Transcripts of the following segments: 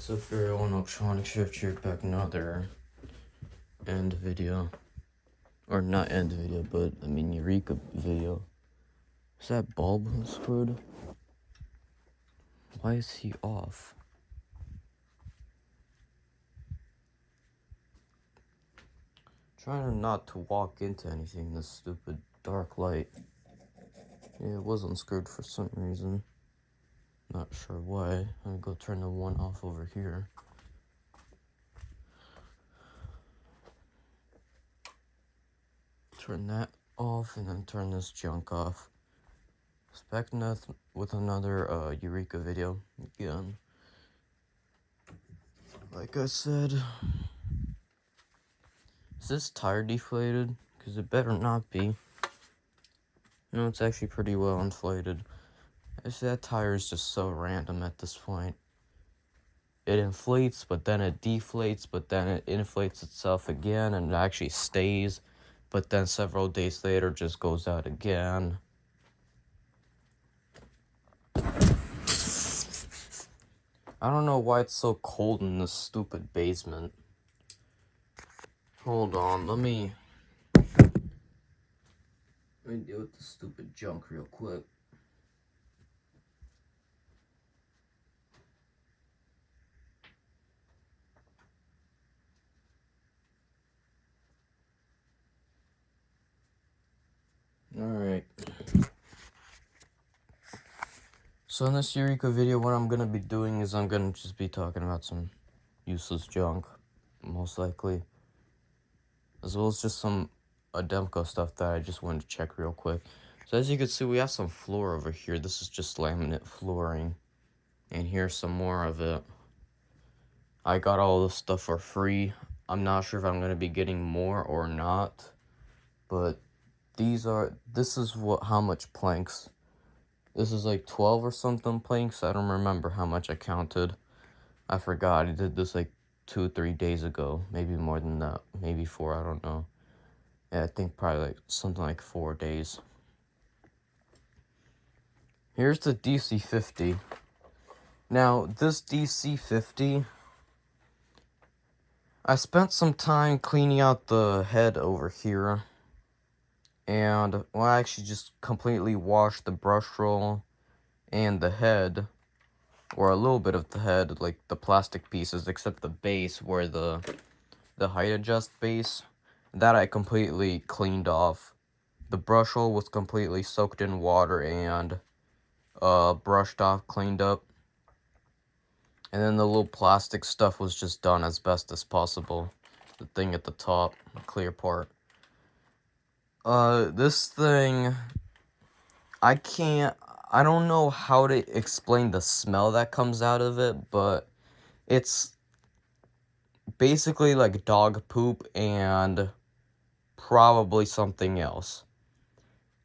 What's up everyone, Electronic Shift here, back another end video. Or not end video, but I mean Eureka video. Is that bulb unscrewed? Why is he off? Trying not to walk into anything in this stupid dark light. Yeah, it was unscrewed for some reason. Not sure why. I'm gonna go turn the one off over here. Turn that off and then turn this junk off. Back with another Eureka video again. Like I said, is this tire deflated? Because it better not be. No, it's actually pretty well inflated. Actually, that tire is just so random at this point. It inflates, but then it deflates, but then it inflates itself again, and it actually stays, but then several days later just goes out again. I don't know why it's so cold in this stupid basement. Hold on, let me deal with the stupid junk real quick. Alright. So in this Eureka video, what I'm gonna be doing is I'm gonna just be talking about some useless junk, most likely. As well as just some Ademco stuff that I just wanted to check real quick. So as you can see, we have some floor over here. This is just laminate flooring. And here's some more of it. I got all this stuff for free. I'm not sure if I'm gonna be getting more or not. But this is how much planks. This is like 12 or something planks. I don't remember how much I counted. I forgot. I did this like 2-3 days ago. Maybe more than that. Maybe 4, I don't know. Yeah, I think probably like something like 4 days. Here's the DC50. Now, this DC50, I spent some time cleaning out the head over here. And, well, I actually just completely washed the brush roll and the head, or a little bit of the head, like the plastic pieces, except the base where the height adjust base, that I completely cleaned off. The brush roll was completely soaked in water and brushed off, cleaned up. And then the little plastic stuff was just done as best as possible. The thing at the top, the clear part. This thing, I don't know how to explain the smell that comes out of it, but it's basically like dog poop and probably something else.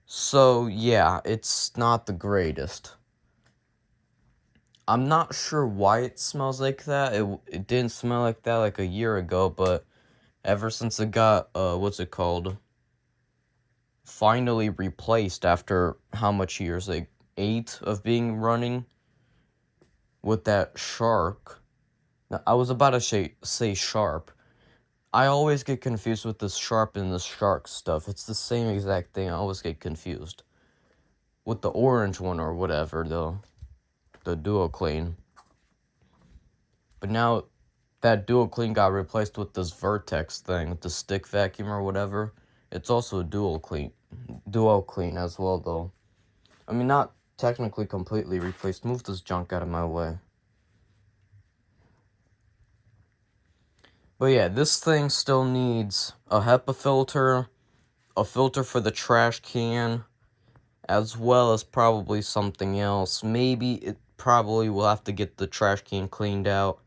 So, yeah, it's not the greatest. I'm not sure why it smells like that. It didn't smell like that like a year ago, but ever since it got, finally replaced after how much years? Like 8 of being running with that shark. Now, I was about to say sharp. I always get confused with this sharp and the shark stuff. It's the same exact thing. I always get confused. With the orange one or whatever, though. The Duo Clean. But now that Duo Clean got replaced with this Vertex thing, with the stick vacuum or whatever. It's also a Duo Clean as well, though. I mean, not technically completely replaced. Move this junk out of my way. But yeah, this thing still needs a HEPA filter, a filter for the trash can, as well as probably something else. Maybe it probably will have to get the trash can cleaned out.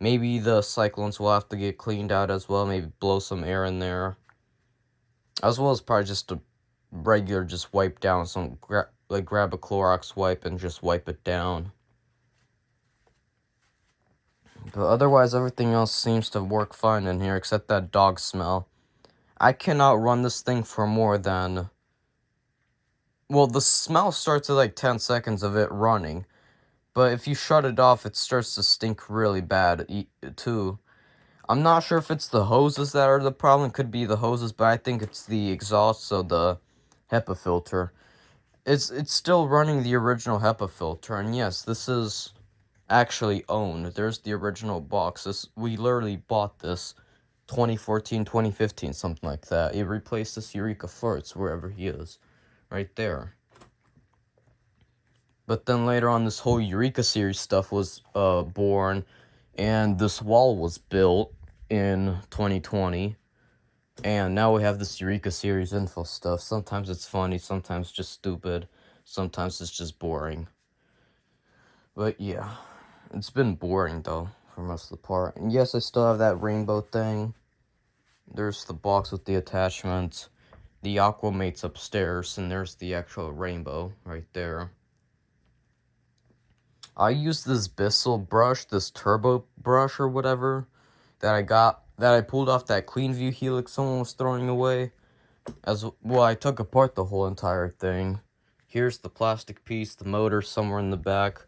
Maybe the cyclones will have to get cleaned out as well. Maybe blow some air in there. As well as probably just a regular, just wipe down some, grab a Clorox wipe and just wipe it down. But otherwise, everything else seems to work fine in here, except that dog smell. I cannot run this thing for more than... Well, the smell starts at like 10 seconds of it running. But if you shut it off, it starts to stink really bad, too. I'm not sure if it's the hoses that are the problem. Could be the hoses, but I think it's the exhaust, so the HEPA filter. It's still running the original HEPA filter, and yes, this is actually owned. There's the original box. We literally bought this 2014, 2015, something like that. It replaced this Eureka farts wherever he is. Right there. But then later on, this whole Eureka series stuff was born, and this wall was built in 2020. And now we have this Eureka series info stuff. Sometimes it's funny, sometimes just stupid, sometimes it's just boring. But yeah, it's been boring though, for most of the part. And yes, I still have that rainbow thing. There's the box with the attachments. The Aquamate's upstairs, and there's the actual rainbow right there. I use this Bissell brush, this turbo brush or whatever, that I pulled off that Clean View Helix someone was throwing away. I took apart the whole entire thing. Here's the plastic piece, the motor somewhere in the back.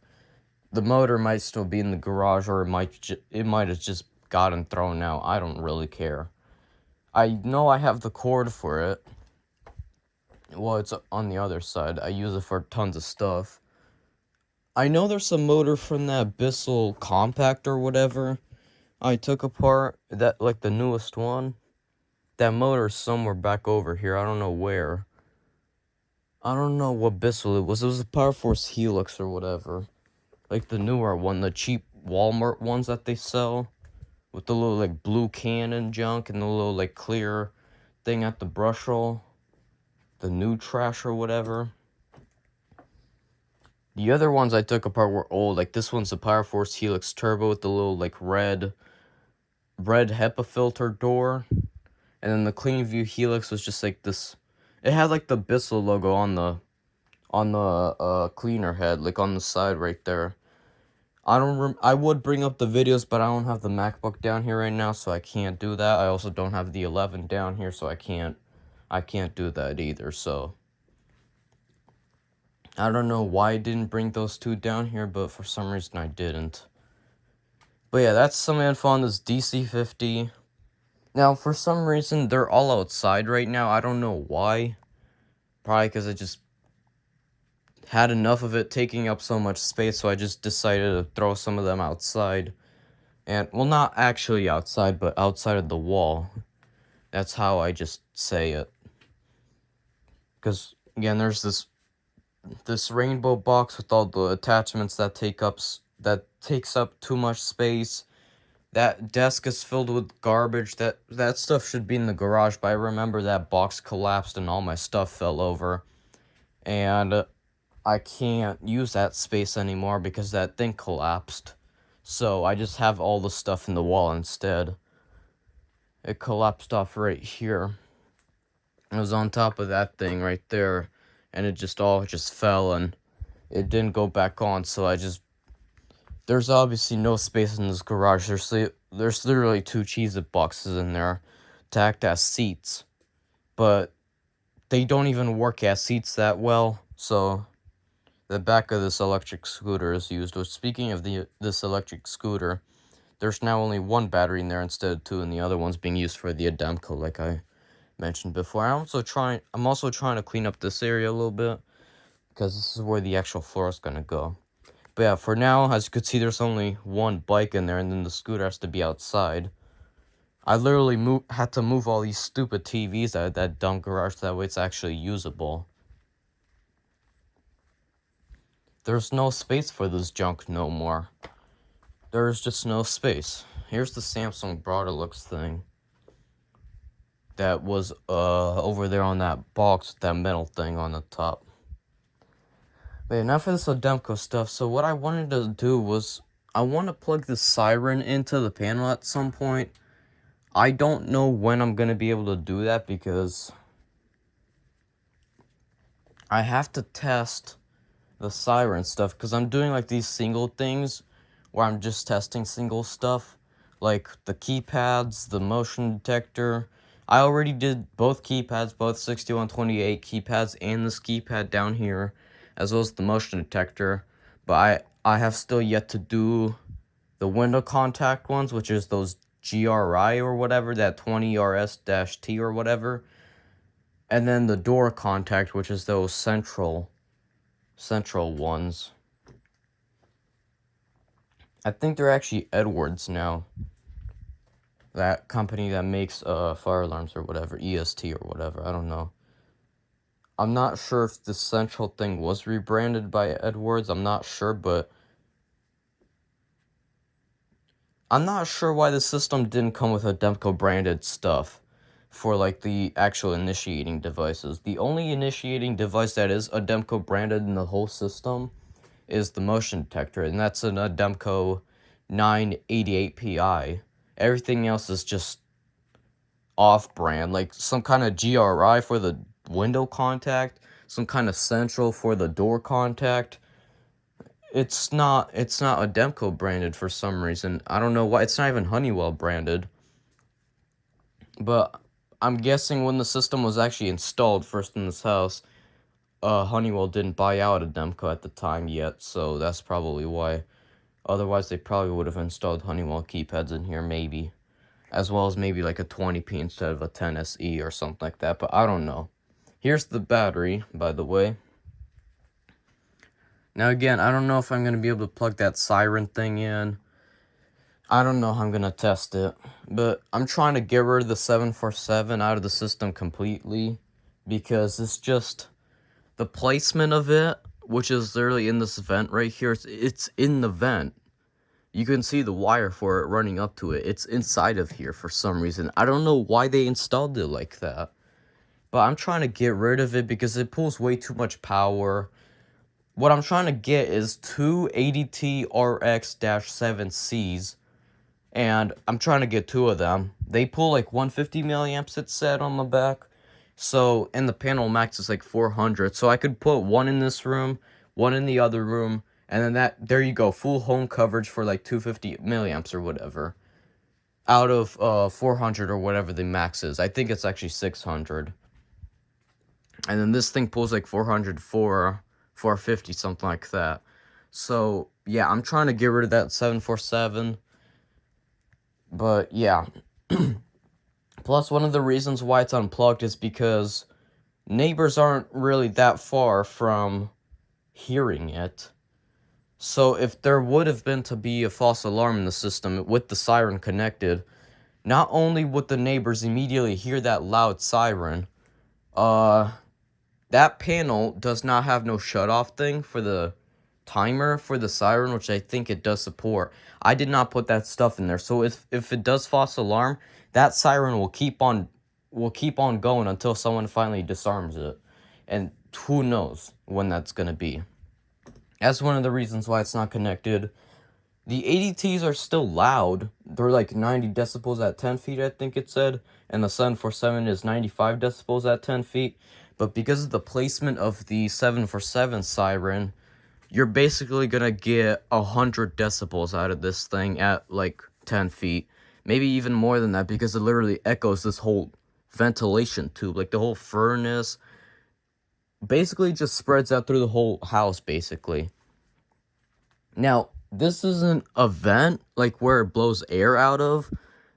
The motor might still be in the garage, or it might have just gotten thrown out. I don't really care. I know I have the cord for it. Well, it's on the other side. I use it for tons of stuff. I know there's a motor from that Bissell compact or whatever I took apart, that like the newest one. That motor's somewhere back over here. I don't know where. I don't know what Bissell it was. It was a Power Force Helix or whatever. Like the newer one, the cheap Walmart ones that they sell. With the little like blue can and junk and the little like clear thing at the brush roll. The new trash or whatever. The other ones I took apart were old. Like this one's the Power Force Helix Turbo with the little like red HEPA filter door. And then the Clean View Helix was just like this. It had like the Bissell logo on the cleaner head, like on the side right there. I would bring up the videos, but I don't have the MacBook down here right now, so I can't do that. I also don't have the 11 down here, so I can't do that either. So I don't know why I didn't bring those two down here, but for some reason I didn't. But yeah, that's some info on this DC50. Now, for some reason, they're all outside right now. I don't know why. Probably because I just had enough of it taking up so much space, so I just decided to throw some of them outside. And, well, not actually outside, but outside of the wall. That's how I just say it. Because, again, there's this rainbow box with all the attachments that takes up too much space. That desk is filled with garbage. That stuff should be in the garage, but I remember that box collapsed and all my stuff fell over. And I can't use that space anymore because that thing collapsed. So I just have all the stuff in the wall instead. It collapsed off right here. It was on top of that thing right there, and it just fell, and it didn't go back on, so there's obviously no space in this garage. There's literally 2 Cheez-It boxes in there to act as seats, but they don't even work as seats that well, so the back of this electric scooter is used. Which, speaking of this electric scooter, there's now only 1 battery in there instead of 2, and the other one's being used for the Ademco, like I mentioned before. I'm also trying to clean up this area a little bit, because this is where the actual floor is gonna go. But yeah, for now, as you can see, there's only 1 bike in there, and then the scooter has to be outside. I literally had to move all these stupid TVs out of that dumb garage, that way it's actually usable. There's no space for this junk no more. There's just no space. Here's the Samsung Broaderlux thing that was over there on that box with that metal thing on the top. But enough of this Ademco stuff. So what I wanted to do was, I want to plug the Siren into the panel at some point. I don't know when I'm going to be able to do that, because I have to test the Siren stuff, because I'm doing like these single things where I'm just testing single stuff, like the keypads, the motion detector. I already did both keypads, both 6128 keypads and this keypad down here, as well as the motion detector, but I have still yet to do the window contact ones, which is those GRI or whatever, that 20RS-T or whatever. And then the door contact, which is those central ones. I think they're actually Edwards now. That company that makes fire alarms or whatever, EST or whatever, I don't know. I'm not sure if the central thing was rebranded by Edwards, I'm not sure, but I'm not sure why the system didn't come with Ademco branded stuff for like the actual initiating devices. The only initiating device that is Ademco branded in the whole system is the motion detector, and that's an Ademco 988PI. Everything else is just off-brand, like some kind of GRI for the window contact, some kind of central for the door contact. It's not Ademco branded for some reason. I don't know why. It's not even Honeywell branded. But I'm guessing when the system was actually installed first in this house, Honeywell didn't buy out Ademco at the time yet, so that's probably why. Otherwise, they probably would have installed Honeywell keypads in here, maybe. As well as maybe like a 20p instead of a 10SE or something like that, but I don't know. Here's the battery, by the way. Now again, I don't know if I'm going to be able to plug that Siren thing in. I don't know how I'm going to test it. But I'm trying to get rid of the 747 out of the system completely. Because it's just the placement of it, which is literally in this vent right here. It's in the vent. You can see the wire for it running up to it. It's inside of here for some reason. I don't know why they installed it like that. But I'm trying to get rid of it because it pulls way too much power. What I'm trying to get is two ADT RX-7Cs. And I'm trying to get two of them. They pull like 150 milliamps, it said on the back. So, and the panel max is like 400. So I could put one in this room, one in the other room. And then there you go, full home coverage for like 250 milliamps or whatever. Out of 400 or whatever the max is. I think it's actually 600. And then this thing pulls like 450, something like that. So, yeah, I'm trying to get rid of that 747. But, yeah. Plus, one of the reasons why it's unplugged is because neighbors aren't really that far from hearing it. So if there would have been to be a false alarm in the system with the siren connected, not only would the neighbors immediately hear that loud siren, that panel does not have no shut-off thing for the timer for the siren, which I think it does support. I did not put that stuff in there, so if it does false alarm, that siren will keep on going until someone finally disarms it. And who knows when that's gonna be. That's one of the reasons why it's not connected. The ADTs are still loud. They're like 90 decibels at 10 feet, I think it said. And the 747 is 95 decibels at 10 feet. But because of the placement of the 747 siren, you're basically going to get 100 decibels out of this thing at like 10 feet. Maybe even more than that, because it literally echoes this whole ventilation tube. Like the whole furnace basically just spreads out through the whole house, basically. Now, this isn't a vent, like where it blows air out of.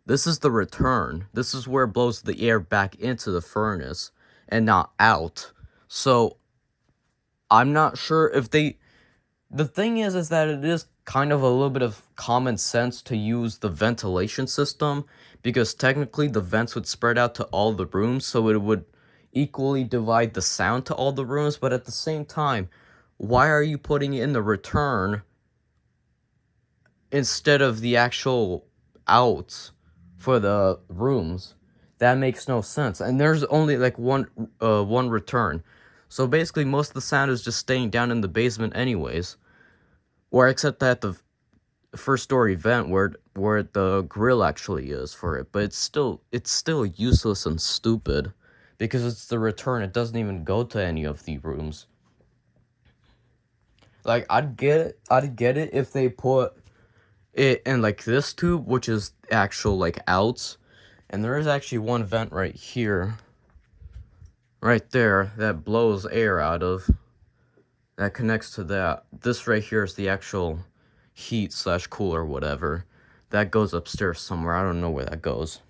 This is the return. This is where it blows the air back into the furnace and not out. So, I'm not sure if they... The thing is that it is kind of a little bit of common sense to use the ventilation system, because technically the vents would spread out to all the rooms, so it would equally divide the sound to all the rooms. But at the same time, why are you putting it in the return instead of the actual outs for the rooms? That makes no sense. And there's only like one return, so basically most of the sound is just staying down in the basement anyways, or except at the first story vent where the grill actually is for it. But it's still useless and stupid, because it's the return. It doesn't even go to any of the rooms. Like, I'd get it if they put it in like this tube, which is actual like outs, and there is actually one vent right here, right there, that blows air out of. that connects to that. This right here is the actual heat slash cooler, whatever. That goes upstairs somewhere. I don't know where that goes.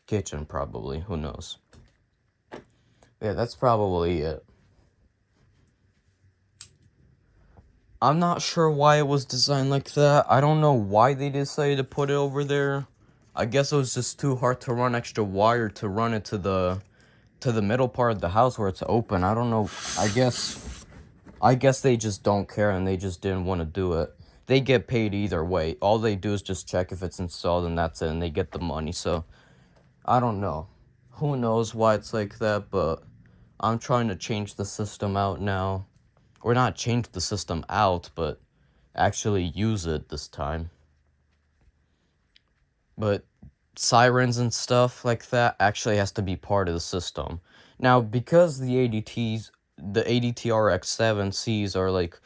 Kitchen, probably. Who knows? Yeah, that's probably it. I'm not sure why it was designed like that. I don't know why they decided to put it over there. I guess it was just too hard to run extra wire to run it to the middle part of the house where it's open. I don't know. I guess they just don't care and they just didn't want to do it. They get paid either way. All they do is just check if it's installed and that's it, and they get the money. So I don't know. Who knows why it's like that, but I'm trying to change the system out now. Or not change the system out, but actually use it this time. But sirens and stuff like that actually has to be part of the system. Now, because the ADTRX7Cs are like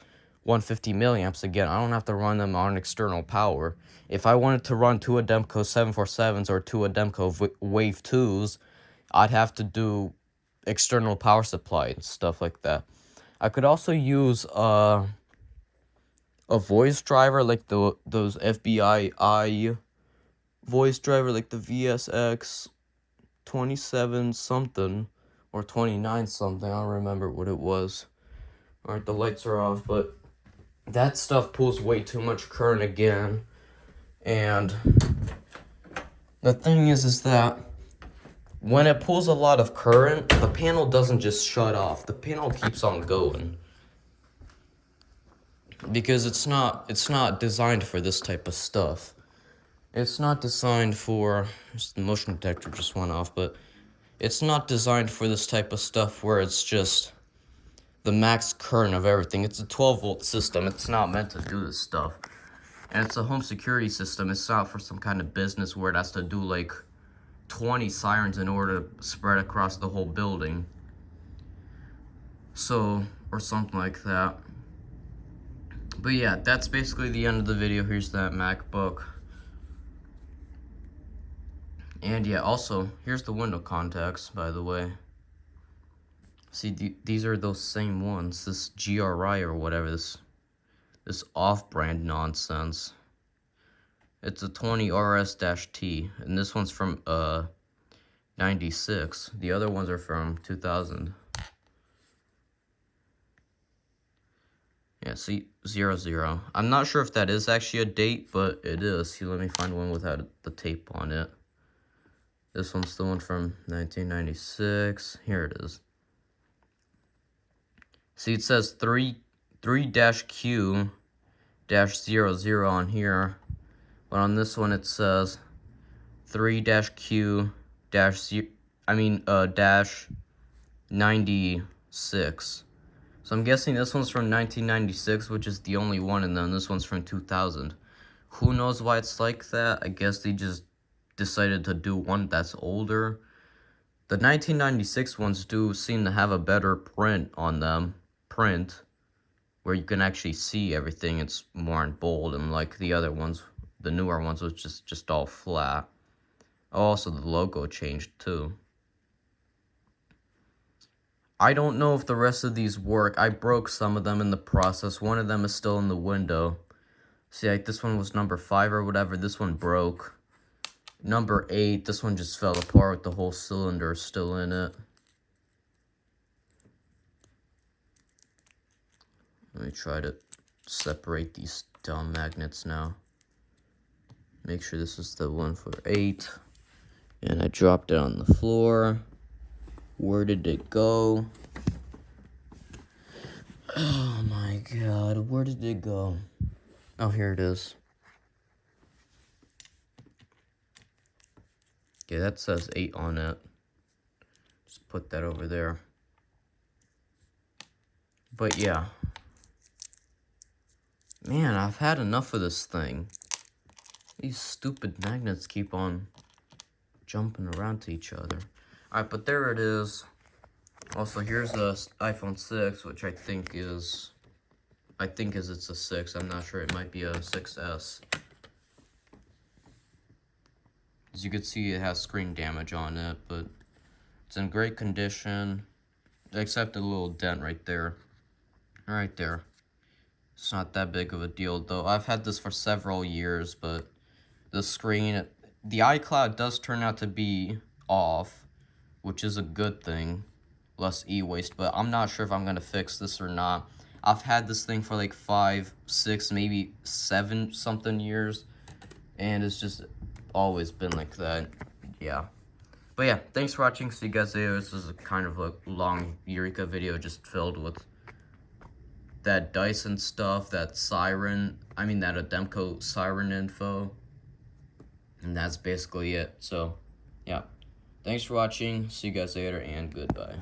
150 milliamps, again, I don't have to run them on external power. If I wanted to run two Ademco 747s or two Ademco Wave 2s, I'd have to do external power supply and stuff like that. I could also use a voice driver like those FBI voice driver like the VSX 27 something or 29 something. I don't remember what it was. Alright, the lights are off, but that stuff pulls way too much current again. And the thing is that when it pulls a lot of current, the panel doesn't just shut off. The panel keeps on going. Because it's not designed for this type of stuff. It's not designed for, the motion detector just went off, but it's not designed for this type of stuff where it's just the max current of everything. It's a 12-volt system. It's not meant to do this stuff. And it's a home security system. It's not for some kind of business where it has to do like 20 sirens in order to spread across the whole building. So, or something like that. But yeah, that's basically the end of the video. Here's that MacBook. And yeah, also, here's the window contacts, by the way. See, these are those same ones. This GRI or whatever, this off-brand nonsense. It's a 20 RS-T, and this one's from 96. The other ones are from 2000. Yeah, see, 00. I'm not sure if that is actually a date, but it is. See, let me find one without the tape on it. This one's the one from 1996. Here it is. See, it says 3-Q-00 on here, but on this one it says 3-Q-96. So I'm guessing this one's from 1996, which is the only one, and then this one's from 2000. Who knows why it's like that? I guess they just decided to do one that's older. The 1996 ones do seem to have a better print on them. Where you can actually see everything. It's more in bold, and like the other ones, the newer ones, was just all flat. Also, the logo changed too. I don't know if the rest of these work. I broke some of them in the process. One of them is still in the window. See, like this one was number 5 or whatever. This one broke. Number 8, this one just fell apart with the whole cylinder still in it. Let me try to separate these dumb magnets now. Make sure this is the one for 8. And I dropped it on the floor. Where did it go? Oh my god, where did it go? Oh, here it is. Okay, that says 8 on it. Just put that over there. But yeah. Man, I've had enough of this thing. These stupid magnets keep on jumping around to each other. Alright, but there it is. Also, here's the iPhone 6, which I think it's a 6. I'm not sure. It might be a 6S. As you can see, it has screen damage on it, but it's in great condition, except a little dent right there. right there. It's not that big of a deal, though. I've had this for several years, but the screen, the iCloud does turn out to be off, which is a good thing. Less e-waste, but I'm not sure if I'm going to fix this or not. I've had this thing for like 5, 6, maybe 7 something years, and it's just always been like that. Yeah. But yeah, thanks for watching. See you guys later. This is a kind of a long Eureka video just filled with that Dyson stuff, that Siren, that Ademco Siren info. And that's basically it. So, yeah. Thanks for watching. See you guys later, and goodbye.